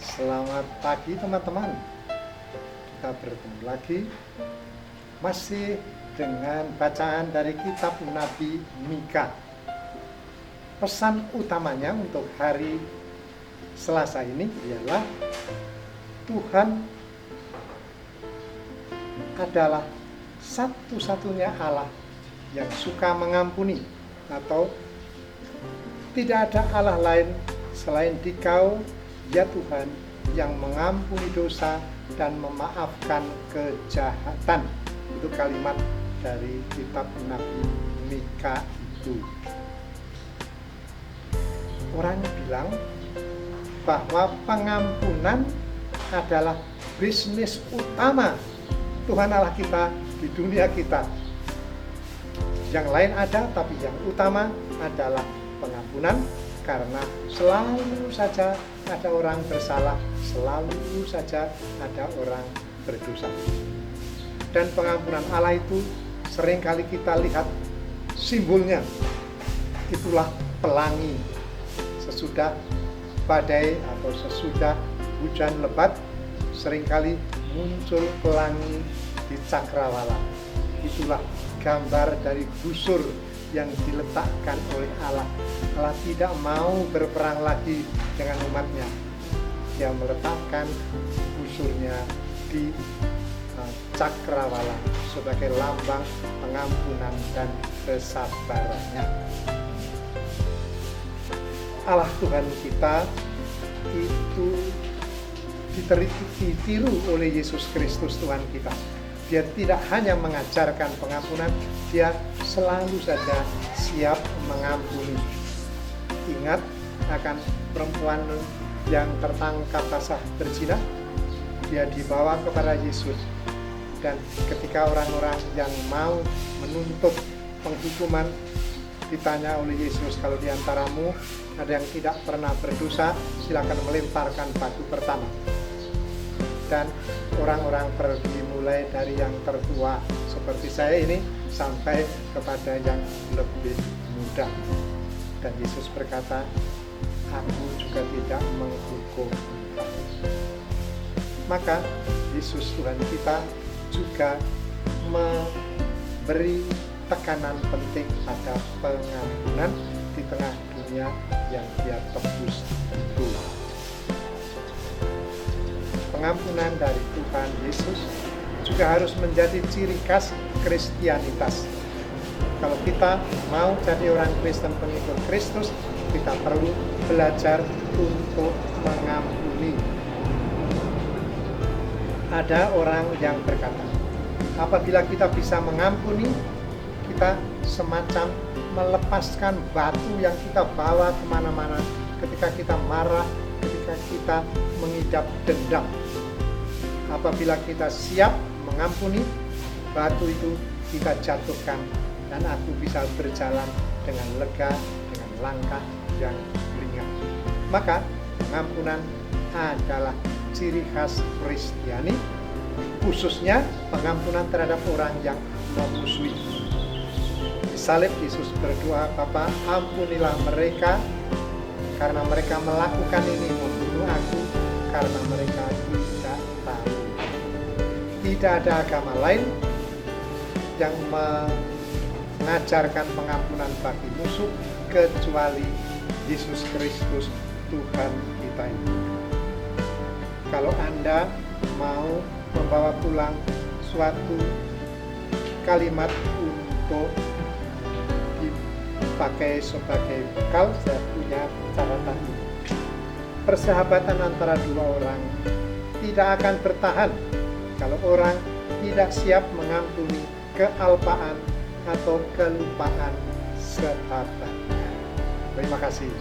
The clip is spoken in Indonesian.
Selamat pagi teman-teman. Kita bertemu lagi masih dengan bacaan dari kitab Nabi Mika. Pesan utamanya untuk hari Selasa ini ialah Tuhan adalah satu-satunya Allah yang suka mengampuni, atau tidak ada Allah lain selain Dikau, ya Tuhan, yang mengampuni dosa dan memaafkan kejahatan. Itu kalimat dari kitab Nabi Mika itu. Orang bilang bahwa pengampunan adalah bisnis utama Tuhan Allah kita di dunia kita. Yang lain ada, tapi yang utama adalah pengampunan, karena selalu saja ada orang bersalah, selalu saja ada orang berdosa. Dan pengampunan Allah itu seringkali kita lihat simbolnya, itulah pelangi. Sesudah badai atau sesudah hujan lebat, seringkali muncul pelangi di cakrawala. Itulah gambar dari busur yang diletakkan oleh Allah. Allah tidak mau berperang lagi dengan umatnya. Dia meletakkan busurnya di cakrawala sebagai lambang pengampunan dan kesabarannya. Allah Tuhan kita itu ditiru oleh Yesus Kristus Tuhan kita. Dia tidak hanya mengajarkan pengampunan, dia selalu saja siap mengampuni. Ingat akan perempuan yang tertangkap basah berzina, dia dibawa kepada Yesus. Dan ketika orang-orang yang mau menuntut penghukuman ditanya oleh Yesus, kalau di antaramu ada yang tidak pernah berdosa, silakan melemparkan batu pertama. Dan orang-orang pergi mulai dari yang tertua seperti saya ini sampai kepada yang lebih muda. Dan Yesus berkata, aku juga tidak menghukum. Maka Yesus Tuhan kita juga memberi tekanan penting pada pengampunan di tengah dunia yang dia tebus itu. Pengampunan dari Tuhan Yesus juga harus menjadi ciri khas Kristianitas. Kalau kita mau jadi orang Kristen pengikut Kristus, kita perlu belajar untuk mengampuni. Ada orang yang berkata, apabila kita bisa mengampuni, kita semacam melepaskan batu yang kita bawa kemana-mana ketika kita marah, ketika kita mengidap dendam. Apabila kita siap mengampuni, batu itu kita jatuhkan dan aku bisa berjalan dengan lega, dengan langkah yang ringan. Maka pengampunan adalah ciri khas Kristiani, khususnya pengampunan terhadap orang yang memusuhi. Di salib Yesus berdoa, Bapa, ampunilah mereka karena mereka melakukan ini, membunuh aku karena mereka tidak tahu. Tidak ada agama lain yang mengajarkan pengampunan bagi musuh kecuali Yesus Kristus Tuhan kita ini. Kalau Anda mau membawa pulang suatu kalimat untuk dipakai sebagai bekal, saya punya catatan ini. Persahabatan antara dua orang tidak akan bertahan kalau orang tidak siap mengampuni kealpaan atau kelupaan sahabatnya. Terima kasih.